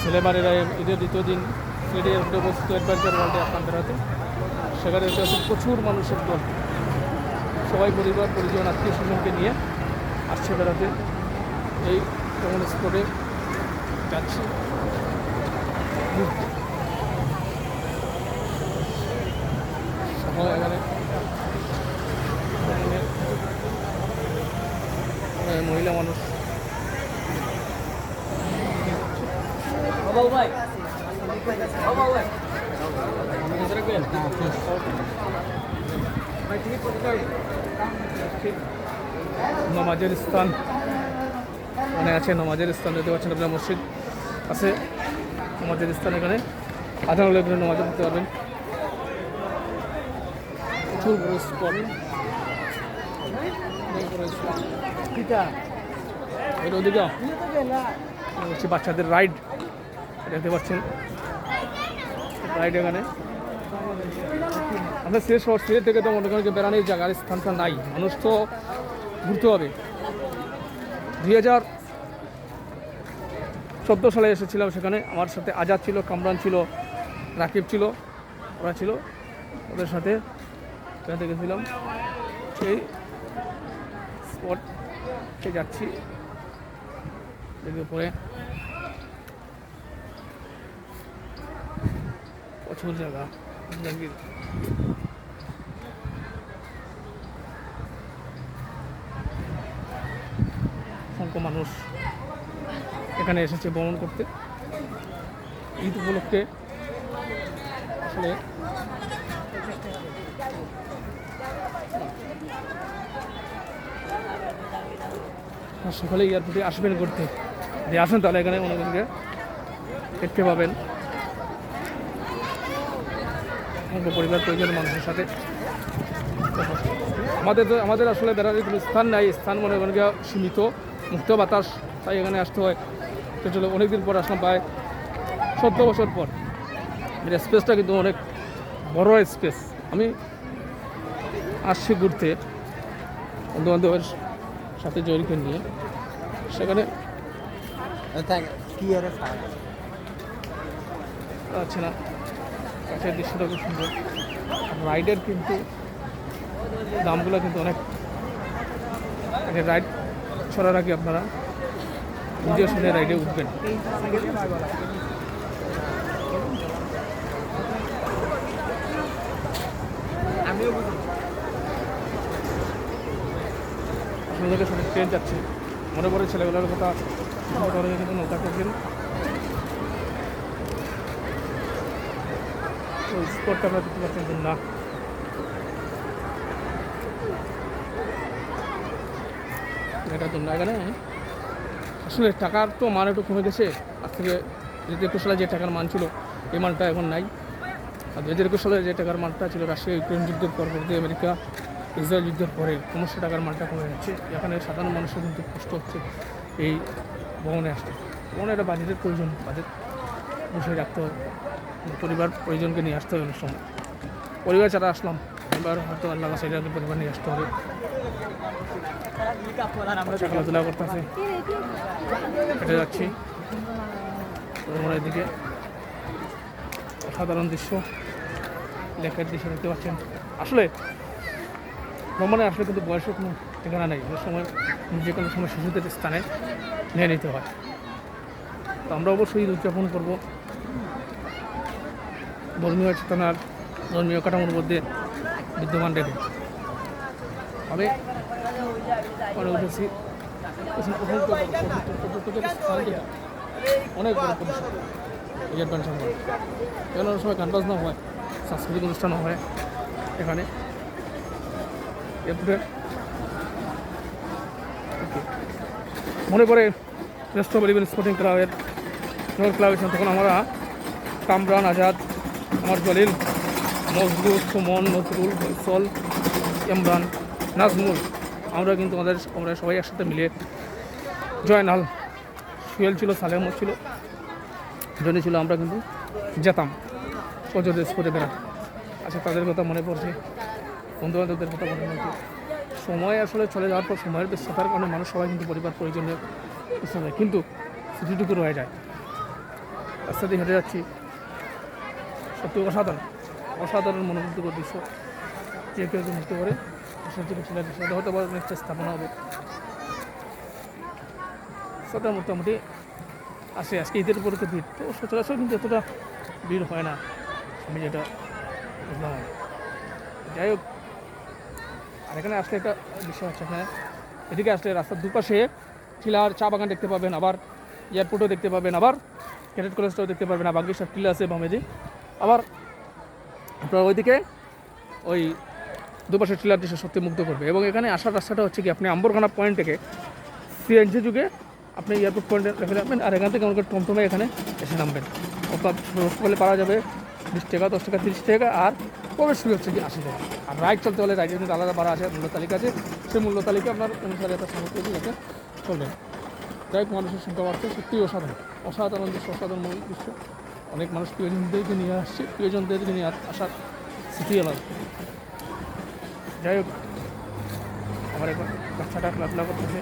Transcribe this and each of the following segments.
ছেলেমানেরা ঈদের দ্বিতীয় দিন সিলেট এয়ারপোর্টে অবস্থিত অ্যাডভেঞ্চার ওয়ার্ল্ডে আপনার বেড়াতে। সেখানে আছে প্রচুর মানুষের দল, সবাই পরিবার পরিজন আত্মীয় স্বজনকে নিয়ে আসছে বেড়াতে। এই ভ্রমণ স্পটে যাচ্ছি সবাই এখানে মহিলা মানুষ নমাজের স্থান মানে আছে, নমাজের স্থান দেখতে পাচ্ছেন আপনার, মসজিদ আছে, নমাজের স্থান। এখানে আধান হলে এখানে নমাজে পড়তে পারবেন। প্রচুর বড় স্পট, এর ওদিকে হচ্ছে বাচ্চাদের রাইড দেখতে পাচ্ছেন, রাইড এখানে। আপনার সিলেট থেকে তো মনে করেন যে বেড়ানোর জায়গার স্থানটা নাই, মানুষ তো ঘুরতে হবে। 2014 সালে এসেছিলাম সেখানে, আমার সাথে আজাদ ছিল, কামরান ছিল, রাকিব ছিল, ওরা ছিল, ওদের সাথে বেড়াতে গেছিলাম। সেই স্পটে যাচ্ছি, দেখে পরে প্রচুর জায়গা অসংখ্য মানুষ এখানে এসেছে ভ্রমণ করতে ঈদ উপলক্ষে। আসলে সকালে এয়ারপোর্টে আসবেন করতে, যদি আসেন তাহলে এখানে অনেকজনকে দেখতে পাবেন, পরিবার পরিজনের মানুষের সাথে। আমাদের আসলে বেড়ানোর কোনো স্থান নাই, স্থান মনে করেন সীমিত, মুক্ত বাতাস, তাই এখানে আসতে হয়। তো চলো অনেকদিন পর আসলাম, প্রায় 17 বছর পর। এর স্পেসটা কিন্তু অনেক বড় স্পেস। আমি আসছি ঘুরতে বন্ধুবান্ধবের সাথে জড়িকে নিয়ে, সেখানে আছে না, কাছের দৃশ্যটা খুব সুন্দর। রাইডের কিন্তু দামগুলো কিন্তু অনেক, রাইড ছড়ার আগে আপনারা নিজের শুনে রাইডে উঠবেন। আপনাদেরকে সাথে ট্রেন যাচ্ছে, মনে পড়ে ছেলেগুলোর কথা, কিন্তু নৌকা করবেন। ওই স্পটটা আপনারা দেখতে পাচ্ছেন না, এটা তো না। এখানে আসলে টাকার তো মান একটু কমে গেছে, আজ থেকে 2021 সালে যে টাকার মান ছিল এই মানটা এখন নাই। আর 2021 সালে যে টাকার মানটা ছিল রাশিয়া ইউক্রেন যুদ্ধের পরবর্তী আমেরিকা ইসরায়েল যুদ্ধের পরে ক্রমশ টাকার মানটা কমে যাচ্ছে। এখানে সাধারণ মানুষের কিন্তু কষ্ট হচ্ছে এই ভ্রমণে আসতে। ভ্রমণে একটা বাজেটের প্রয়োজন, বাজেট বসে রাখতে হয়, পরিবার পরিজনকে নিয়ে আসতে হবে। অনেক সময় পরিবার ছাড়া আসলাম, এবার হয়তো আল্লাহ সাইডে পরিবার নিয়ে আসতে হবে। খেলাধুলা করতেছে, হেঁটে যাচ্ছি ভ্রমণের দিকে। অসাধারণ দৃশ্য, লেকের দৃশ্য দেখতে পাচ্ছেন। আসলে ভ্রমণে আসলে কিন্তু বয়সের কোনো ঠিকানা নেই, যে সময় যে কোনো সময় শিশুদের স্থানে নিয়ে নিতে হয়। তো আমরা অবশ্যই ঈদ উদযাপন করবো ধর্মীয় চেতনার, ধর্মীয় কাঠামোর মধ্যে বিদ্যমান রেখে। আমি করে উঠেছি পর্যটকের স্থান যেটা অনেক বড় পরিসর, এই অ্যাডভেঞ্চার ওয়ার্ল্ড। এখানে অনেক সময় গান বাজনা হয়, সাংস্কৃতিক অনুষ্ঠানও হয় এখানে। এরপরে মনে পড়ে রেস্ট ভলিবল স্পোর্টিং ক্লাবের তখন আমরা কামরান, আজাদ, আমার জলিল, মজরুল, সুমন, নজরুল, ফৈসল, ইমরান, নাজমুল, আমরা কিন্তু আমরা সবাই একসাথে মিলে, জয়নাল, সুয়েল ছিল, সালেম ছিল, জনি ছিল, আমরা কিন্তু যেতাম পর্যটন স্পটে বেড়াতে। আচ্ছা, তাদের কথা মনে পড়ছে, বন্ধুবান্ধবদের কথা মনে পড়ছে। সময় আসলে চলে যাওয়ার পর সময়ের ব্যস্ততার কারণে মানুষ সবাই কিন্তু পরিবার পরিজনের কিন্তু স্মৃতিটুকু রয়ে যায়। রাস্তা দিয়ে হেঁটে যাচ্ছি, সত্যি অসাধারণ অসাধারণ মনোমুগ্ধকর দৃশ্য। যে কেউ মুক্ত করে সেটা হয়তো আবার নেক্সট স্থাপনা হবে। সেটা মোটামুটি আসে। আজকে ঈদের উপরে তো ভিড়, তো সচরাচর কিন্তু এতটা ভিড় হয় না, আমি যেটা বুঝলাম। যাই হোক, আর এখানে আসলে একটা বিষয় হচ্ছে, এখানে এদিকে আসলে রাস্তার দুপাশে টিলার চা বাগান দেখতে পাবেন, আবার এয়ারপোর্টও দেখতে পাবেন, আবার ক্যাডেট কলেজটাও দেখতে পাবেন, আর বাকি সব টিলা আছে বামেদি। আবার আপনার ওইদিকে ওই দুপাশে টিলার দৃশ্য সত্যি মুগ্ধ করবে। এবং এখানে আসার রাস্তাটা হচ্ছে কি, আপনি আম্বরখানা পয়েন্ট থেকে সিএনজি যুগে আপনি এয়ারপোর্ট পয়েন্টে রেখে রাখবেন, আর এখান থেকে আমাকে টমটমে এখানে এসে নামবেন। অর্থাৎ রসগোল্লা পাওয়া যাবে 20 টাকা, 10 টাকা, 30 টাকা, আর প্রবেশ ফি হচ্ছে কি 80 টাকা। আর রাইড চলতে হলে রাইডের কিন্তু আলাদা ভাড়া আছে, মূল্য তালিকা আছে, সেই মূল্য তালিকা আপনার অনুসারে একটা সামর্থ্য দিয়ে যাতে চলবেন। যাই হোক, মানুষের সংখ্যা বাড়ছে, সত্যিই অসাধারণ অসাধারণ দৃশ্য, অসাধারণ দৃশ্য। অনেক মানুষ প্রিয়জনদেরকে নিয়ে আসছে, প্রিয়জনদেরকে নিয়ে আসার স্মৃতি আলাদা। যাই হোক, আমার এখন বাচ্চাটা খেলাধুলা করতেছে,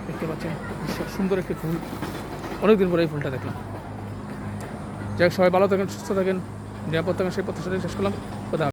দেখতে পাচ্ছেন সুন্দর একটি ফুল, অনেকদিন পরে এই ফুলটা দেখলাম। যাই হোক, সবাই ভালো থাকেন, সুস্থ থাকেন, নিরাপদ থাকেন, সেই প্রত্যাশাটাই শেষ করলাম।